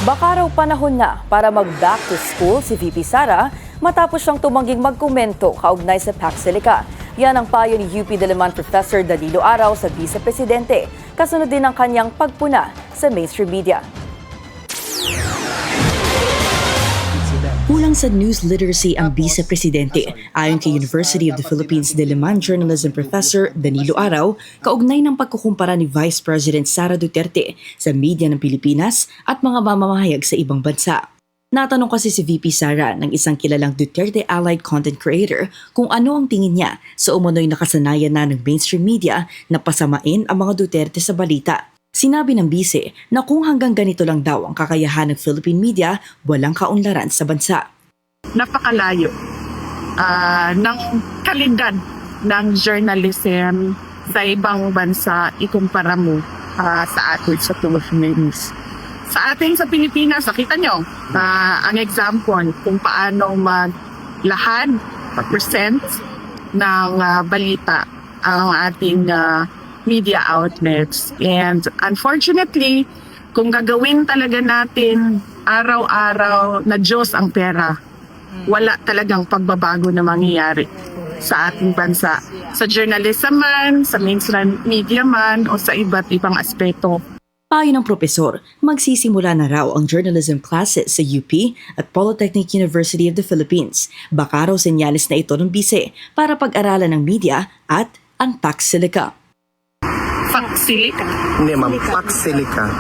Baka raw panahon na para mag-back to school si VP Sara matapos siyang tumangging magkomento kaugnay sa Pax Silica. Yan ang payo ni UP Diliman Professor Danilo Araw sa Vice Presidente, kasunod din ng kanyang pagpuna sa mainstream media. Kulang sa news literacy ang Vice Presidente ayon kay University of the Philippines Diliman Journalism Professor Danilo Araw kaugnay ng pagkukumpara ni Vice President Sara Duterte sa media ng Pilipinas at mga mamamahayag sa ibang bansa. Natanong kasi si VP Sara ng isang kilalang Duterte-allied content creator kung ano ang tingin niya sa umano'y nakasanayan na ng mainstream media na pasamain ang mga Duterte sa balita. Sinabi ng bise na kung hanggang ganito lang daw ang kakayahan ng Philippine media, walang kaunlaran sa bansa. Napakalayo ng kalidad ng journalism sa ibang bansa ikumpara mo sa atin sa Philippines. Sa atin sa Pilipinas, nakita nyo ang example kung paano maglahad, present ng balita ang ating media outlets. And unfortunately, kung gagawin talaga natin araw-araw na Diyos ang pera, wala talagang pagbabago na mangyayari sa ating bansa. Sa journalism man, sa mainstream media man, o sa iba't ibang aspeto. Payo ng propesor, magsisimula na raw ang journalism classes sa UP at Polytechnic University of the Philippines. Baka raw senyalis na ito ng bise para pag-aralan ng media at ang Pax Silica. Pax Silica? Hindi ma'am, Pax Silica.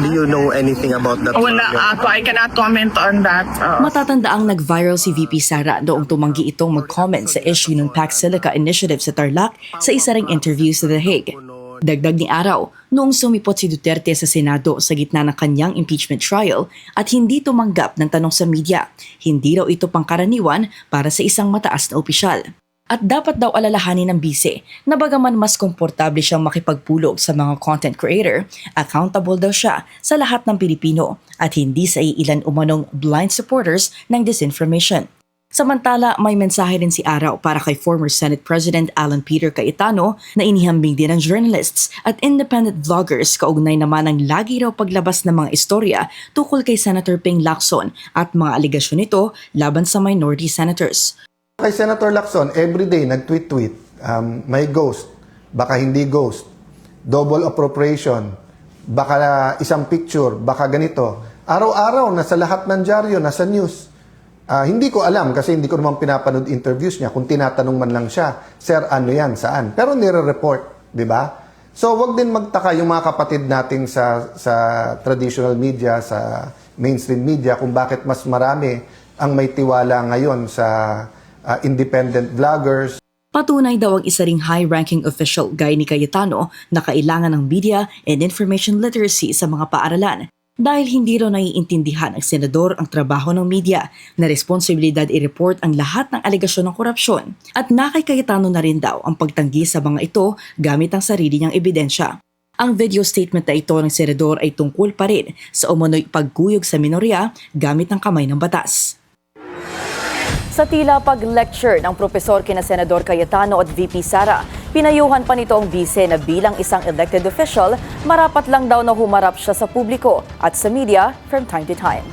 Do you know anything about that? Wala ako. I cannot comment on that. Matatandaang nag-viral si VP Sara noong tumanggi itong mag-comment sa issue ng Pax Silica Initiative sa Tarlac sa isa ring interview sa The Hague. Dagdag ni Araw, noong sumipot si Duterte sa Senado sa gitna ng kanyang impeachment trial at hindi tumanggap ng tanong sa media, hindi raw ito pangkaraniwan para sa isang mataas na opisyal. At dapat daw alalahanin ng bise na bagaman mas komportable siyang makipagpulog sa mga content creator, accountable daw siya sa lahat ng Pilipino at hindi sa iilan umanong blind supporters ng disinformation. Samantala, may mensahe rin si Araw para kay former Senate President Alan Peter Cayetano na inihambing din ng journalists at independent vloggers kaugnay naman ng lagi raw paglabas ng mga istorya tungkol kay Senator Ping Lacson at mga aligasyon nito laban sa minority senators. Kay Senator Lacson, everyday nag-tweet, may ghost, baka hindi ghost, double appropriation, baka isang picture, baka ganito. Araw-araw, nasa lahat ng dyaryo, nasa news. Hindi ko alam kasi hindi ko naman pinapanood interviews niya kung tinatanong man lang siya, Sir, ano yan, saan? Pero nire-report, di ba? So, wag din magtaka yung mga kapatid nating sa traditional media, sa mainstream media, kung bakit mas marami ang may tiwala ngayon sa independent vloggers. Patunay daw ang isa ring high-ranking official gaya ni Cayetano na kailangan ng media and information literacy sa mga paaralan. Dahil hindi raw naiintindihan ng senador ang trabaho ng media na responsibilidad i-report ang lahat ng alegasyon ng korupsyon at nakay Cayetano na rin daw ang pagtanggi sa mga ito gamit ang sarili niyang ebidensya. Ang video statement na ito ng senador ay tungkol pa rin sa umano'y pagkuyog sa minorya gamit ang kamay ng batas. Sa tila pag-lecture ng propesor kina Senador Cayetano at VP Sara, pinayuhan pa nito ang bise na bilang isang elected official, marapat lang daw na humarap siya sa publiko at sa media from time to time.